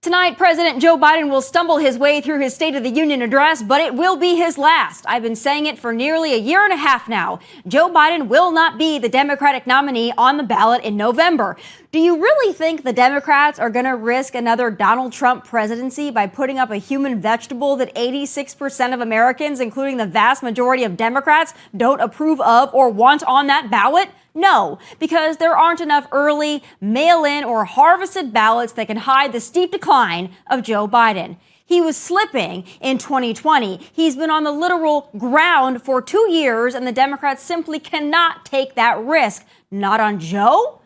Tonight, President Joe Biden will stumble his way through his State of the Union address, but it will be his last. I've been saying it for nearly a year and a half now. Joe Biden will not be the Democratic nominee on the ballot in November. Do you really think the Democrats are going to risk another Donald Trump presidency by putting up a human vegetable that 86% of Americans, including the vast majority of Democrats, don't approve of or want on that ballot? No, because there aren't enough early, mail-in, or harvested ballots that can hide the steep decline of Joe Biden. He was slipping in 2020. He's been on the literal ground for 2 years, and the Democrats simply cannot take that risk. Not on Joe,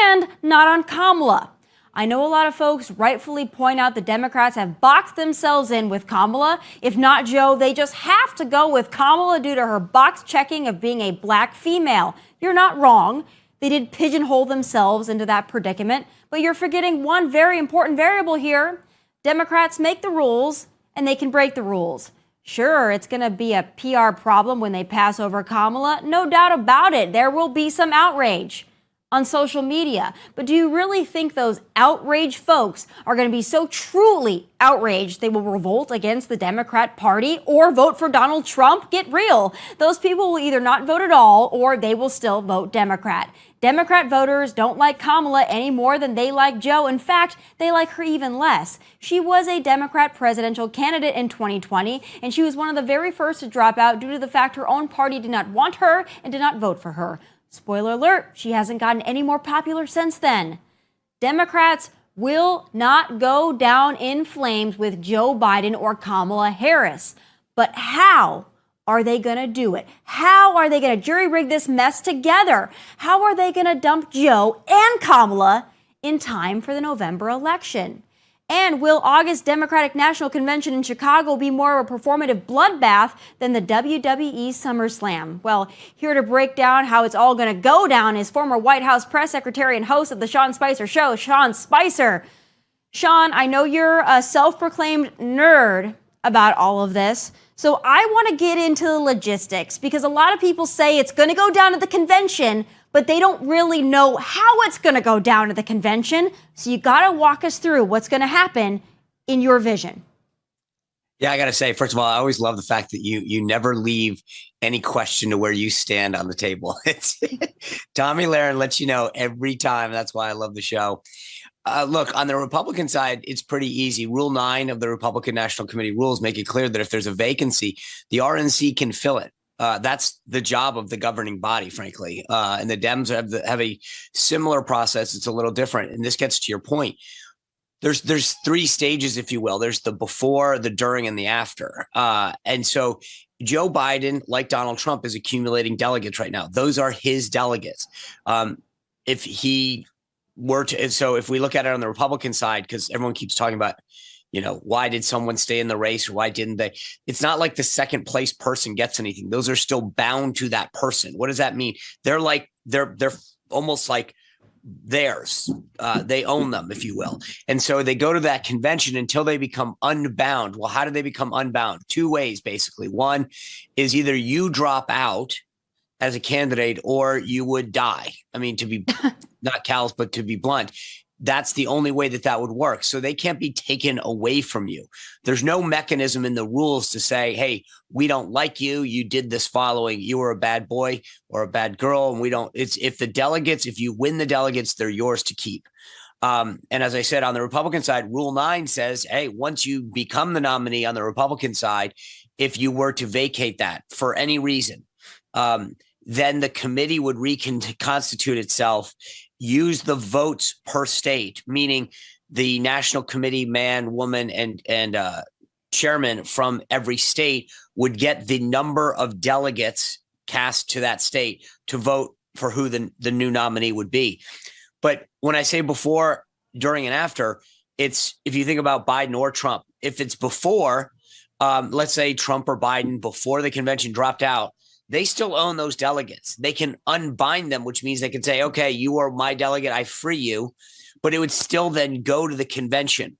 and not on Kamala. I know a lot of folks rightfully point out the Democrats have boxed themselves in with Kamala. If not Joe, they just have to go with Kamala due to her box checking of being a black female. You're not wrong. They did pigeonhole themselves into that predicament, but you're forgetting one very important variable here. Democrats make the rules and they can break the rules. Sure, it's going to be a PR problem when they pass over Kamala. No doubt about it. There will be some outrage on social media. But do you really think those outraged folks are going to be so truly outraged they will revolt against the Democrat Party or vote for Donald Trump? Get real. Those people will either not vote at all or they will still vote Democrat. Democrat voters don't like Kamala any more than they like Joe. In fact, they like her even less. She was a Democrat presidential candidate in 2020, and she was one of the very first to drop out due to the fact her own party did not want her and did not vote for her. Spoiler alert, she hasn't gotten any more popular since then. Democrats will not go down in flames with Joe Biden or Kamala Harris. But how are they going to do it? How are they going to jury rig this mess together? How are they going to dump Joe and Kamala in time for the November election? And will August Democratic National Convention in Chicago be more of a performative bloodbath than the WWE SummerSlam? Well, here to break down how it's all going to go down is former White House press secretary and host of the Sean Spicer Show, Sean Spicer. Sean, I know you're a self-proclaimed nerd about all of this, so I want to get into the logistics because a lot of people say it's going to go down at the convention, but they don't really know how it's going to go down at the convention. So you got to walk us through what's going to happen in your vision. Yeah, I got to say, first of all, I always love the fact that you never leave any question to where you stand on the table. It's Tomi Lahren lets you know every time. That's why I love the show. Look, on the Republican side, it's pretty easy. Rule 9 of the Republican National Committee rules make it clear that if there's a vacancy, the RNC can fill it. That's the job of the governing body, frankly. And the Dems have a similar process. It's a little different. And this gets to your point. There's 3 stages, if you will. There's the before, the during, and the after. And so Joe Biden, like Donald Trump, is accumulating delegates right now. Those are his delegates. If he were to, so if we look at it on the Republican side, because everyone keeps talking about, why did someone stay in the race or why didn't they? It's not like the second place person gets anything. Those are still bound to that person. What does that mean? They're almost like theirs. They own them, if you will. And so they go to that convention until they become unbound. Well, how do they become unbound? 2 ways, basically. One is either you drop out as a candidate or you would die. I mean, to be not callous, but to be blunt. That's the only way that would work. So they can't be taken away from you. There's no mechanism in the rules to say, hey, we don't like you. You did this following. You were a bad boy or a bad girl. And we don't, it's if you win the delegates, they're yours to keep. And as I said, on the Republican side, Rule 9 says, hey, once you become the nominee on the Republican side, if you were to vacate that for any reason, then the committee would reconstitute itself, use the votes per state, meaning the national committee man, woman, and chairman from every state would get the number of delegates cast to that state to vote for who the new nominee would be. But when I say before, during, and after, it's if you think about Biden or Trump, if it's before, let's say Trump or Biden before the convention dropped out, they still own those delegates. They can unbind them, which means they can say, okay, you are my delegate, I free you. But it would still then go to the convention.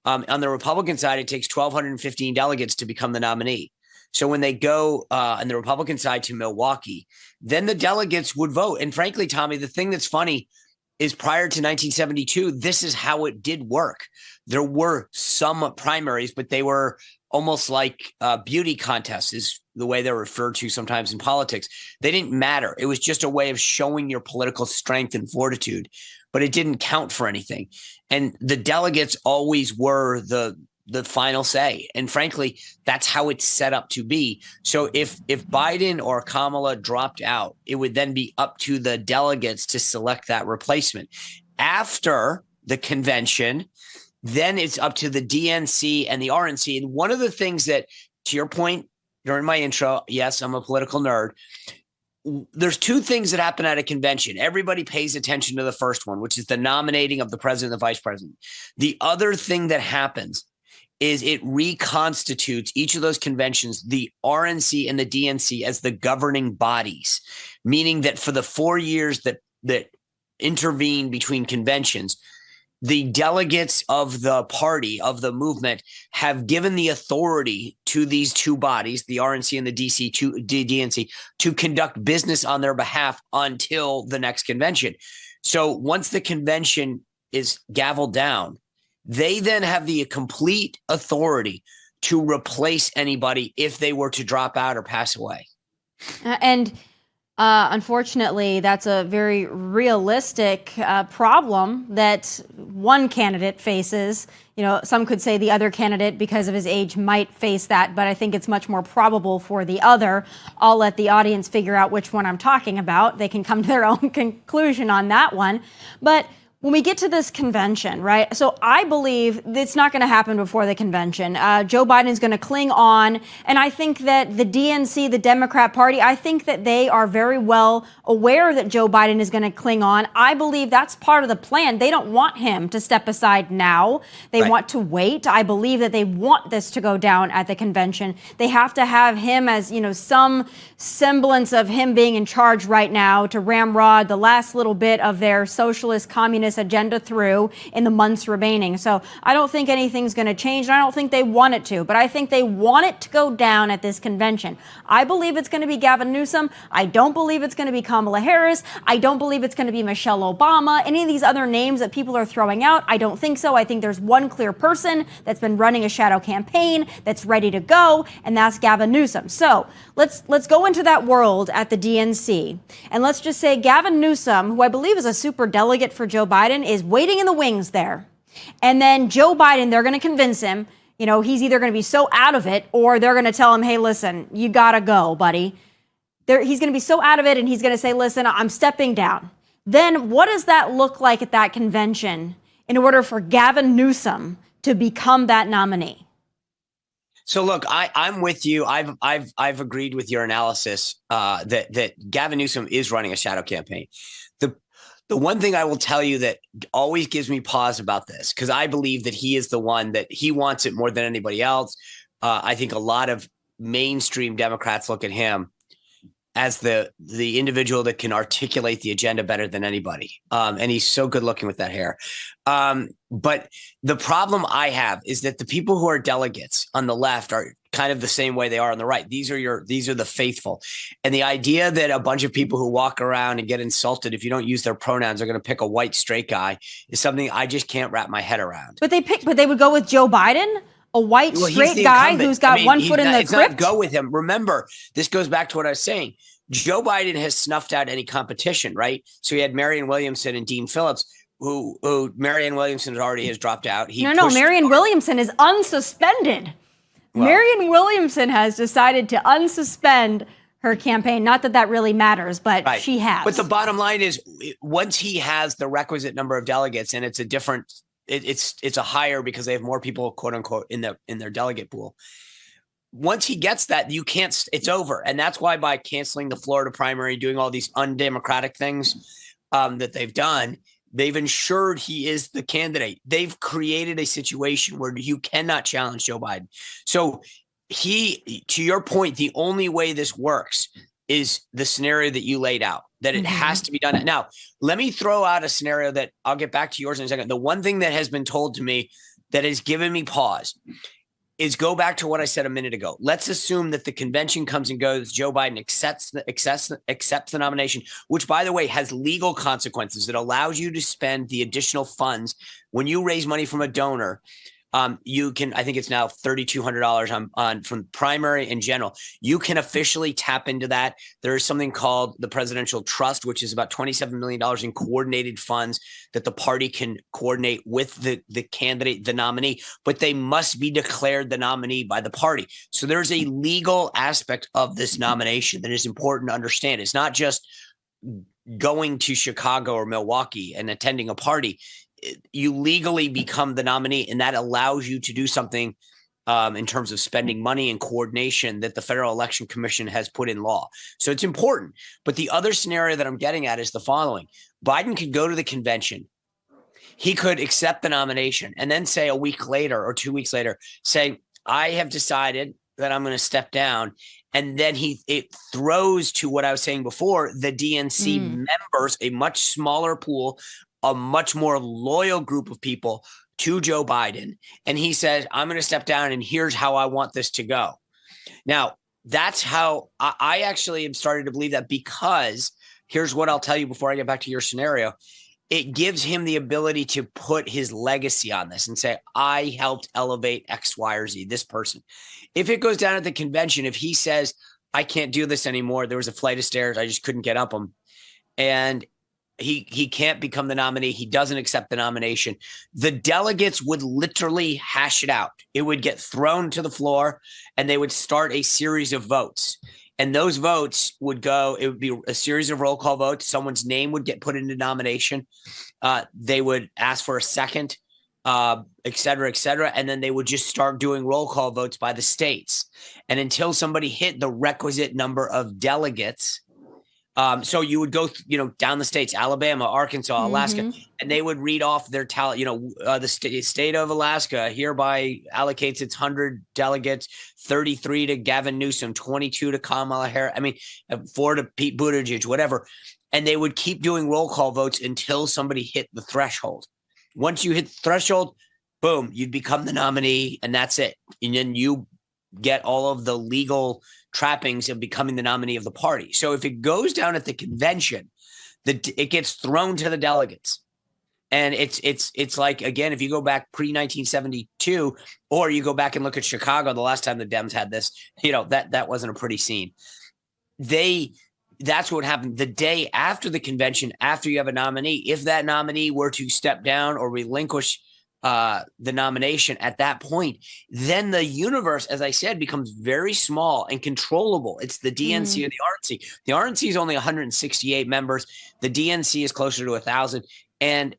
On the Republican side, it takes 1,215 delegates to become the nominee. So when they go on the Republican side to Milwaukee, then the delegates would vote. And frankly, Tommy, the thing that's funny, is prior to 1972, this is how it did work. There were some primaries, but they were almost like beauty contests is the way they're referred to sometimes in politics. They didn't matter. It was just a way of showing your political strength and fortitude, but it didn't count for anything. And the delegates always were the final say. And frankly, that's how it's set up to be. So if Biden or Kamala dropped out, it would then be up to the delegates to select that replacement. After the convention, then it's up to the DNC and the RNC. And one of the things that, to your point during my intro, yes, I'm a political nerd. There's two things that happen at a convention. Everybody pays attention to the first one, which is the nominating of the president and the vice president. The other thing that happens is it reconstitutes each of those conventions, the RNC and the DNC, as the governing bodies, meaning that for the 4 years that intervene between conventions, the delegates of the party, of the movement, have given the authority to these two bodies, the RNC and the DNC, to conduct business on their behalf until the next convention. So once the convention is gavelled down, they then have the complete authority to replace anybody if they were to drop out or pass away. Unfortunately, that's a very realistic problem that one candidate faces. You know, some could say the other candidate, because of his age, might face that, but I think it's much more probable for the other. I'll let the audience figure out which one I'm talking about. They can come to their own conclusion on that one. But when we get to this convention, right? So I believe it's not going to happen before the convention. Joe Biden is going to cling on. And I think that the DNC, the Democrat Party, I think that they are very well aware that Joe Biden is going to cling on. I believe that's part of the plan. They don't want him to step aside now. They want to wait. I believe that they want this to go down at the convention. They have to have him as, you know, some semblance of him being in charge right now to ramrod the last little bit of their socialist, communist agenda through in the months remaining. So I don't think anything's going to change, and I don't think they want it to, but I think they want it to go down at this convention. I believe it's going to be Gavin Newsom. I don't believe it's going to be Kamala Harris. I don't believe it's going to be Michelle Obama. Any of these other names that people are throwing out, I don't think so. I think there's one clear person that's been running a shadow campaign that's ready to go, and that's Gavin Newsom. So let's go into that world at the DNC, and let's just say Gavin Newsom, who I believe is a super delegate for Joe Biden, is waiting in the wings there. And then Joe Biden, they're going to convince him, you know, he's either going to be so out of it or they're going to tell him, hey, listen, you got to go, buddy. He's going to be so out of it and he's going to say, listen, I'm stepping down. Then what does that look like at that convention in order for Gavin Newsom to become that nominee? So look, I'm with you. I've agreed with your analysis that Gavin Newsom is running a shadow campaign. The one thing I will tell you that always gives me pause about this, because I believe that he is the one that he wants it more than anybody else. I think a lot of mainstream Democrats look at him as the individual that can articulate the agenda better than anybody. And he's so good looking with that hair. But the problem I have is that the people who are delegates on the left are kind of the same way they are on the right. These are the faithful. And the idea that a bunch of people who walk around and get insulted if you don't use their pronouns are going to pick a white straight guy is something I just can't wrap my head around. But they would go with Joe Biden? A white straight guy who's got one foot in the crypt? Go with him. Remember, this goes back to what I was saying. Joe Biden has snuffed out any competition, right? So he had Marianne Williamson and Dean Phillips, who Marianne Williamson already has dropped out. No, Marianne Williamson is unsuspended. Well, Marianne Williamson has decided to unsuspend her campaign. Not that really matters, but right. She has. But the bottom line is, once he has the requisite number of delegates, and it's a different, it's a higher because they have more people, quote unquote, in their delegate pool. Once he gets that, you can't. It's over, and that's why by canceling the Florida primary, doing all these undemocratic things that they've done, they've ensured he is the candidate. They've created a situation where you cannot challenge Joe Biden. So to your point, the only way this works is the scenario that you laid out, that it has to be done. Now, let me throw out a scenario that I'll get back to yours in a second. The one thing that has been told to me that has given me pause, is go back to what I said a minute ago. Let's assume that the convention comes and goes. Joe Biden accepts the nomination, which, by the way, has legal consequences. It allows you to spend the additional funds when you raise money from a donor. You can, I think it's now $3,200 on from primary and general. You can officially tap into that. There is something called the Presidential Trust, which is about $27 million in coordinated funds that the party can coordinate with the candidate, the nominee, but they must be declared the nominee by the party. So there's a legal aspect of this nomination that is important to understand. It's not just going to Chicago or Milwaukee and attending a party. You legally become the nominee, and that allows you to do something in terms of spending money and coordination that the Federal Election Commission has put in law. So it's important. But the other scenario that I'm getting at is the following. Biden could go to the convention. He could accept the nomination and then say a week later or 2 weeks later, say, I have decided that I'm going to step down. And then it throws to what I was saying before, the DNC members, a much smaller pool, a much more loyal group of people to Joe Biden. And he says, I'm going to step down and here's how I want this to go. Now, that's how I actually am starting to believe that, because here's what I'll tell you before I get back to your scenario. It gives him the ability to put his legacy on this and say, I helped elevate X, Y, or Z, this person. If it goes down at the convention, if he says, I can't do this anymore, there was a flight of stairs, I just couldn't get up them, and he can't become the nominee, he doesn't accept the nomination, the delegates would literally hash it out. It would get thrown to the floor and they would start a series of votes. And those votes would go, it would be a series of roll call votes. Someone's name would get put into nomination. They would ask for a second, et cetera, et cetera. And then they would just start doing roll call votes by the states. And until somebody hit the requisite number of delegates, so you would go, down the states, Alabama, Arkansas, Alaska, and they would read off their talent. The state of Alaska hereby allocates its 100 delegates, 33 to Gavin Newsom, 22 to Kamala Harris. 4 to Pete Buttigieg, whatever. And they would keep doing roll call votes until somebody hit the threshold. Once you hit the threshold, boom, you'd become the nominee, and that's it. And then you get all of the legal trappings of becoming the nominee of the party. So if it goes down at the convention, it gets thrown to the delegates. And it's like, again, if you go back pre-1972, or you go back and look at Chicago, the last time the Dems had this, that wasn't a pretty scene. That's what happened the day after the convention, after you have a nominee. If that nominee were to step down or relinquish the nomination at that point, then the universe, as I said, becomes very small and controllable. It's the DNC or the RNC. The RNC is only 168 members. The DNC is closer to 1,000. And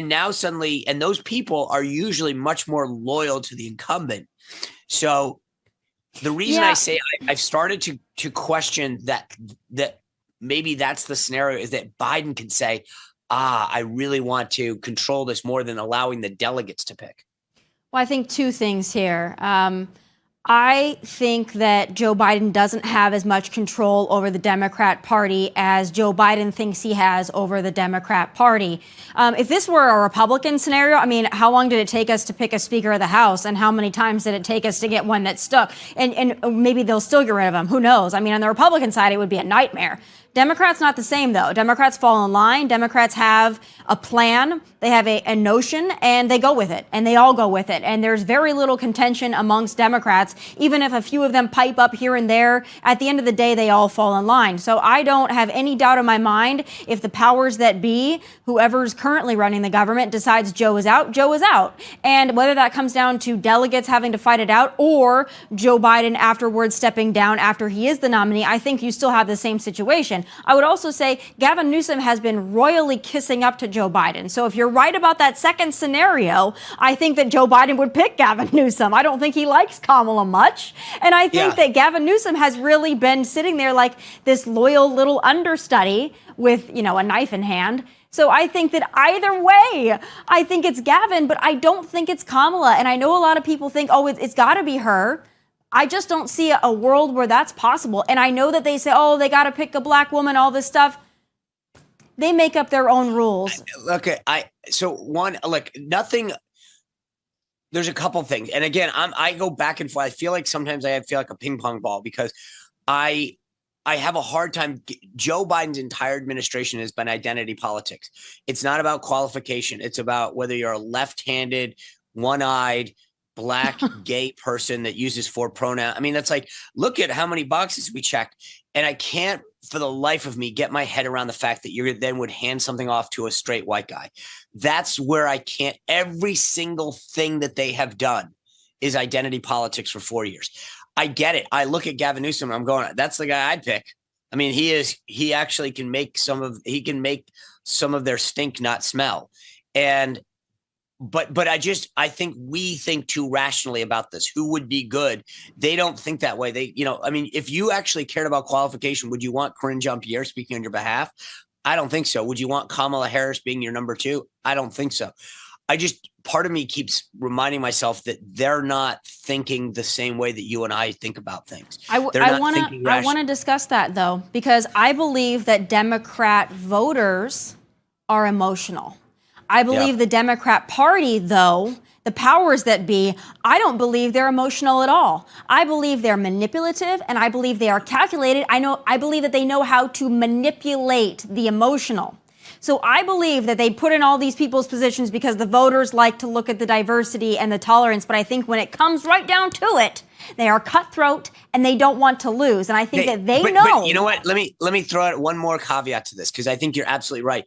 now suddenly, and those people are usually much more loyal to the incumbent. So the reason I say I've started to question that maybe that's the scenario is that Biden can say, I really want to control this more than allowing the delegates to pick. Well, I think two things here. I think that Joe Biden doesn't have as much control over the Democrat Party as Joe Biden thinks he has over the Democrat Party. If this were a Republican scenario, how long did it take us to pick a Speaker of the House, and how many times did it take us to get one that stuck? And maybe they'll still get rid of him. Who knows? On the Republican side, it would be a nightmare. Democrats not the same, though. Democrats fall in line. Democrats have a plan. They have a notion, and they go with it, and they all go with it. And there's very little contention amongst Democrats. Even if a few of them pipe up here and there, at the end of the day, they all fall in line. So I don't have any doubt in my mind if the powers that be, whoever's currently running the government, decides Joe is out, Joe is out. And whether that comes down to delegates having to fight it out or Joe Biden afterwards stepping down after he is the nominee, I think you still have the same situation. I would also say Gavin Newsom has been royally kissing up to Joe Biden. So if you're right about that second scenario, I think that Joe Biden would pick Gavin Newsom. I don't think he likes Kamala much. And I think that Gavin Newsom has really been sitting there like this loyal little understudy with, a knife in hand. So I think that either way, I think it's Gavin, but I don't think it's Kamala. And I know a lot of people think, it's got to be her. I just don't see a world where that's possible. And I know that they say, they got to pick a black woman, all this stuff. They make up their own rules. Nothing. There's a couple things. And again, I go back and forth. I feel like sometimes I feel like a ping pong ball because I have a hard time. Joe Biden's entire administration has been identity politics. It's not about qualification. It's about whether you're a left-handed, one-eyed, black, gay person that uses four pronouns. I mean, that's like, look at how many boxes we checked. And I can't, for the life of me, get my head around the fact that you then would hand something off to a straight white guy. That's where I can't. Every single thing that they have done is identity politics for 4 years. I get it. I look at Gavin Newsom and I'm going, that's the guy I'd pick. I mean, he actually can make some of their stink not smell. But I think we think too rationally about this. Who would be good? They don't think that way. I mean, if you actually cared about qualification, would you want Corinne Jean-Pierre speaking on your behalf? I don't think so. Would you want Kamala Harris being your number two? I don't think so. Part of me keeps reminding myself that they're not thinking the same way that you and I think about things. I want to discuss that, though, because I believe that Democrat voters are emotional. I believe the Democrat Party, though, the powers that be, I don't believe they're emotional at all. I believe they're manipulative, and I believe they are calculated. I believe that they know how to manipulate the emotional. So I believe that they put in all these people's positions because the voters like to look at the diversity and the tolerance. But I think when it comes right down to it, they are cutthroat and they don't want to lose. And I think they know. But you know what? Let me throw out one more caveat to this, because I think you're absolutely right.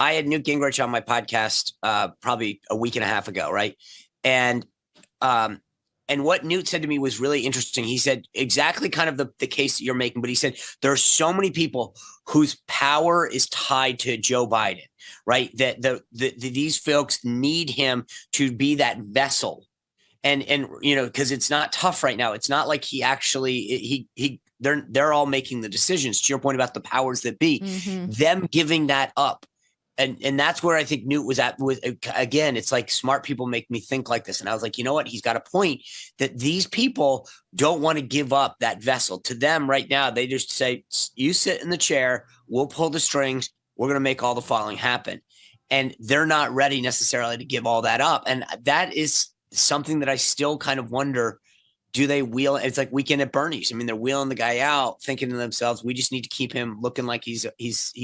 I had Newt Gingrich on my podcast probably a week and a half ago, right? And what Newt said to me was really interesting. He said exactly kind of the case that you're making, but he said there are so many people whose power is tied to Joe Biden, right? That these folks need him to be that vessel, and because it's not tough right now. It's not like he actually they're all making the decisions. To your point about the powers that be, them giving that up. And that's where I think Newt was at. Again, it's like smart people make me think like this. And I was like, you know what? He's got a point that these people don't want to give up that vessel. To them right now, they just say, you sit in the chair, we'll pull the strings, we're going to make all the following happen. And they're not ready necessarily to give all that up. And that is something that I still kind of wonder. Do they wheel? It's like Weekend at Bernie's. I mean, they're wheeling the guy out, thinking to themselves, "We just need to keep him looking like he's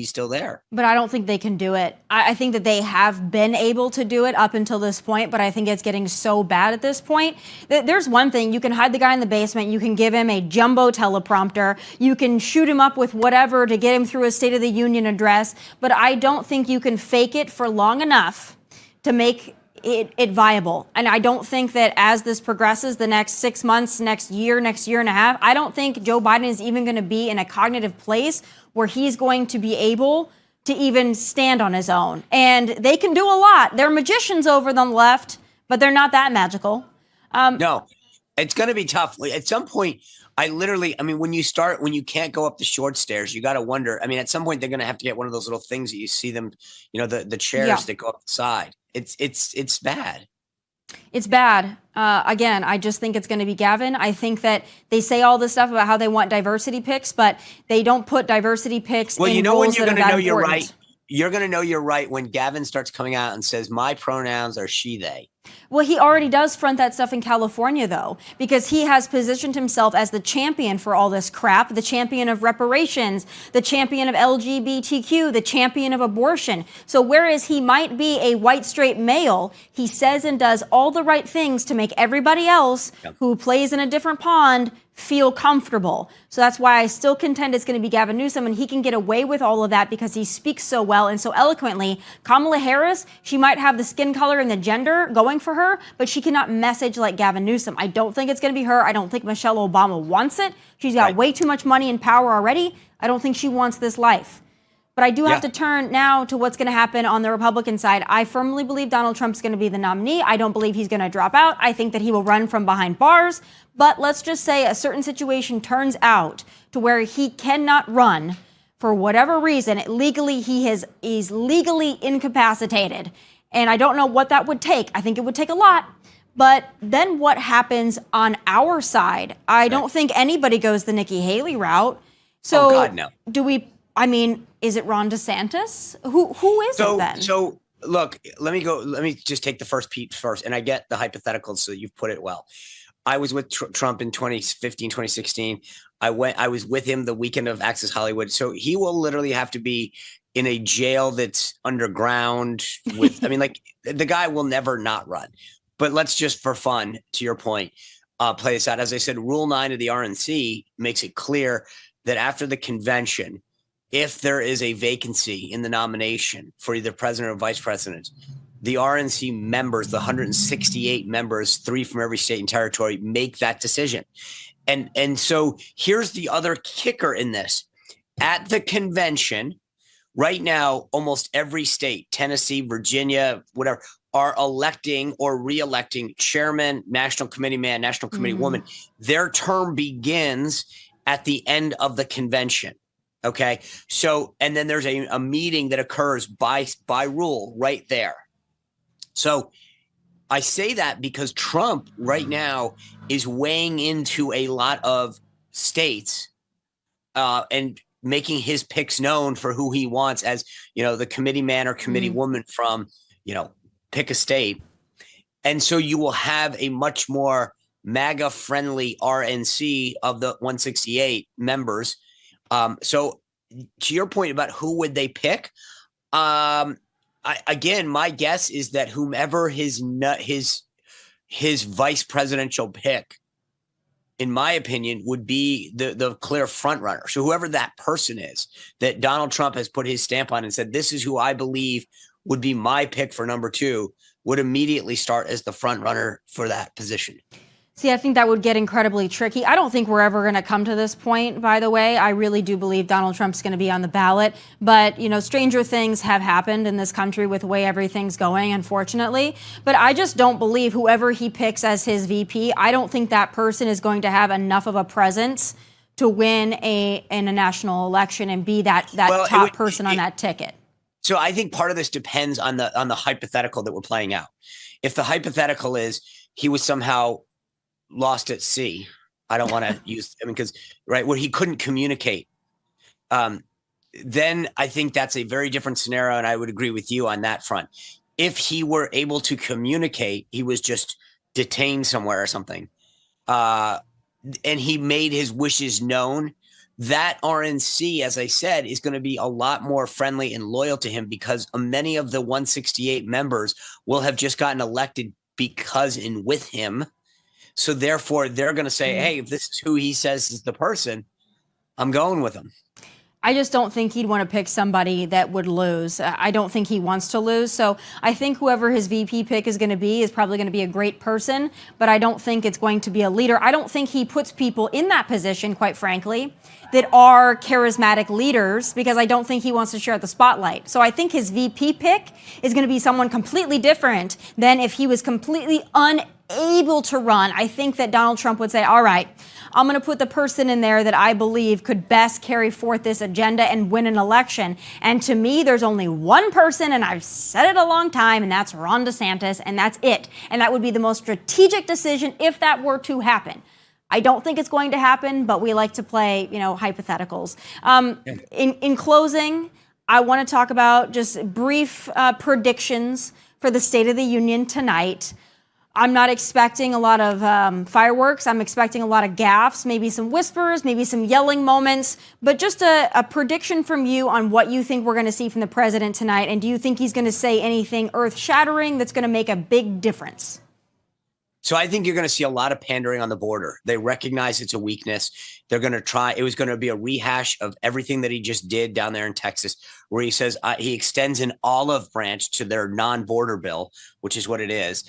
still there." But I don't think they can do it. I think that they have been able to do it up until this point, but I think it's getting so bad at this point. There's one thing: you can hide the guy in the basement, you can give him a jumbo teleprompter, you can shoot him up with whatever to get him through a State of the Union address. But I don't think you can fake it for long enough to make it viable. And I don't think that as this progresses, the next 6 months, next year and a half, I don't think Joe Biden is even going to be in a cognitive place where he's going to be able to even stand on his own. And they can do a lot. They're magicians over on the left, but they're not that magical. No, it's going to be tough. At some point, when you can't go up the short stairs, you got to wonder. I mean, at some point, they're going to have to get one of those little things that you see them, the chairs that go up the side. It's bad. It's bad. Again, I just think it's going to be Gavin. I think that they say all this stuff about how they want diversity picks, but they don't put diversity picks in roles that are that important. Well, you know when you're going to know you're right? You're going to know you're right when Gavin starts coming out and says, my pronouns are she, they. Well, he already does front that stuff in California, though, because he has positioned himself as the champion for all this crap, the champion of reparations, the champion of LGBTQ, the champion of abortion. So whereas he might be a white straight male, he says and does all the right things to make everybody else who plays in a different pond feel comfortable. So that's why I still contend it's going to be Gavin Newsom, and he can get away with all of that because he speaks so well and so eloquently. Kamala Harris, she might have the skin color and the gender going for her, but she cannot message like Gavin Newsom. I don't think it's going to be her. I don't think Michelle Obama wants it. She's got way too much money and power already. I don't think she wants this life. But I do have to turn now to what's going to happen on the Republican side. I firmly believe Donald Trump's going to be the nominee. I don't believe he's going to drop out. I think that he will run from behind bars. But let's just say a certain situation turns out to where he cannot run for whatever reason. Legally, he's legally incapacitated. And I don't know what that would take. I think it would take a lot. But then what happens on our side? I don't think anybody goes the Nikki Haley route. So no. is it Ron DeSantis? Who is it then? So look, let me just take the first piece first. And I get the hypothetical, so you've put it well. I was with Trump in 2015, 2016. I was with him the weekend of Access Hollywood. So he will literally have to be in a jail that's underground with, I mean, like the guy will never not run. But let's just, for fun, to your point, play this out. As I said, Rule 9 of the RNC makes it clear that after the convention, if there is a vacancy in the nomination for either president or vice president, the RNC members, the 168 members, 3 from every state and territory, make that decision. And so here's the other kicker in this. At the convention, right now, almost every state, Tennessee, Virginia, whatever, are electing or re-electing chairman, national committee man, national committee woman. Their term begins at the end of the convention. Okay. So, and then there's a meeting that occurs by rule right there. So I say that because Trump right now is weighing into a lot of states and making his picks known for who he wants as, the committee man or committee woman from, pick a state. And so you will have a much more MAGA friendly RNC of the 168 members. So to your point about who would they pick? Again, my guess is that whomever his vice presidential pick, in my opinion, would be the clear front runner. So whoever that person is that Donald Trump has put his stamp on and said, this is who I believe would be my pick for number 2, would immediately start as the front runner for that position. See, I think that would get incredibly tricky. I don't think we're ever going to come to this point, by the way. I really do believe Donald Trump's going to be on the ballot. But, stranger things have happened in this country with the way everything's going, unfortunately. But I just don't believe whoever he picks as his VP, I don't think that person is going to have enough of a presence to win in a national election and be that top person on that ticket. So I think part of this depends on the hypothetical that we're playing out. If the hypothetical is he was somehow lost at sea, I don't want to use, because right where he couldn't communicate, then I think that's a very different scenario, and I would agree with you on that front. If he were able to communicate, he was just detained somewhere or something, and he made his wishes known, that RNC, as I said, is going to be a lot more friendly and loyal to him because many of the 168 members will have just gotten elected because and with him. So therefore, they're going to say, hey, if this is who he says is the person, I'm going with him. I just don't think he'd want to pick somebody that would lose. I don't think he wants to lose. So I think whoever his VP pick is going to be is probably going to be a great person, but I don't think it's going to be a leader. I don't think he puts people in that position, quite frankly, that are charismatic leaders, because I don't think he wants to share the spotlight. So I think his VP pick is going to be someone completely different than if he was completely unable to run. I think that Donald Trump would say, all right, I'm going to put the person in there that I believe could best carry forth this agenda and win an election. And to me, there's only one person, and I've said it a long time, and that's Ron DeSantis, and that's it. And that would be the most strategic decision if that were to happen. I don't think it's going to happen, but we like to play, hypotheticals. In closing, I want to talk about just brief predictions for the State of the Union tonight. I'm not expecting a lot of fireworks. I'm expecting a lot of gaffes, maybe some whispers, maybe some yelling moments, but just a prediction from you on what you think we're going to see from the president tonight. And do you think he's going to say anything earth-shattering that's going to make a big difference? So I think you're going to see a lot of pandering on the border. They recognize it's a weakness. They're going to try. It was going to be a rehash of everything that he just did down there in Texas, where he says he extends an olive branch to their non-border bill, which is what it is.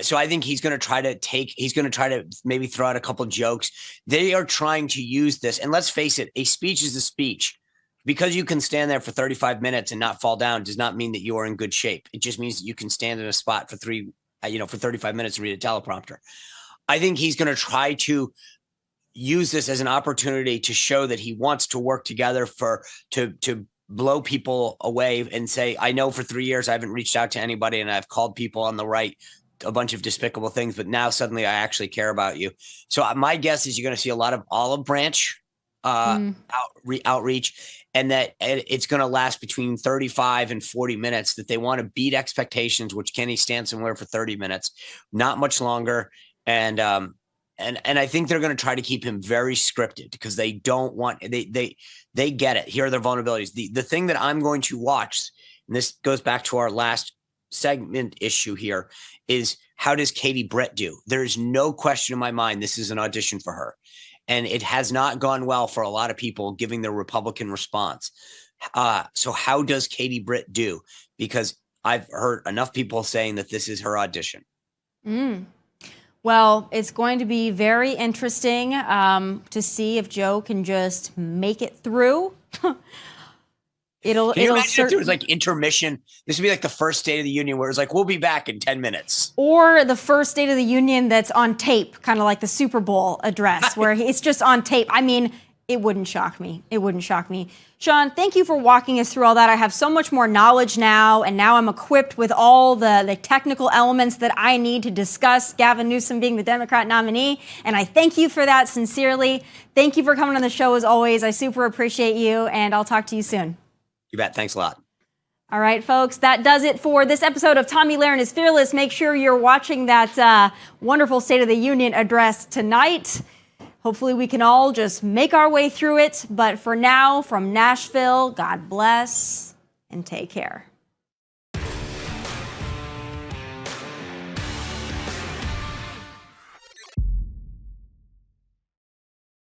So I think he's going to try to maybe throw out a couple of jokes. They are trying to use this. And let's face it, a speech is a speech. Because you can stand there for 35 minutes and not fall down does not mean that you are in good shape. It just means that you can stand in a spot for 35 minutes and read a teleprompter. I think he's going to try to use this as an opportunity to show that he wants to work together to blow people away and say, I know for 3 years I haven't reached out to anybody and I've called people on the right a bunch of despicable things, but now suddenly I actually care about you. So my guess is you're going to see a lot of olive branch outreach, and that it's going to last between 35 and 40 minutes, that they want to beat expectations, which Kenny stands somewhere for 30 minutes, not much longer. And I think they're going to try to keep him very scripted because they don't want, they get it. Here are their vulnerabilities. The thing that I'm going to watch, and this goes back to our last segment issue here, is how does Katie Britt do? There's no question in my mind this is an audition for her. And it has not gone well for a lot of people giving their Republican response. So how does Katie Britt do? Because I've heard enough people saying that this is her audition. Well, it's going to be very interesting to see if Joe can just make it through. Can you imagine if there was like intermission? This would be like the first State of the Union where it's like, we'll be back in 10 minutes. Or the first State of the Union that's on tape, kind of like the Super Bowl address, where it's just on tape. I mean, it wouldn't shock me. It wouldn't shock me. Sean, thank you for walking us through all that. I have so much more knowledge now, and now I'm equipped with all the technical elements that I need to discuss Gavin Newsom being the Democrat nominee, and I thank you for that sincerely. Thank you for coming on the show as always. I super appreciate you, and I'll talk to you soon. You bet. Thanks a lot. All right, folks, that does it for this episode of Tomi Lahren is Fearless. Make sure you're watching that wonderful State of the Union address tonight. Hopefully we can all just make our way through it. But for now, from Nashville, God bless and take care.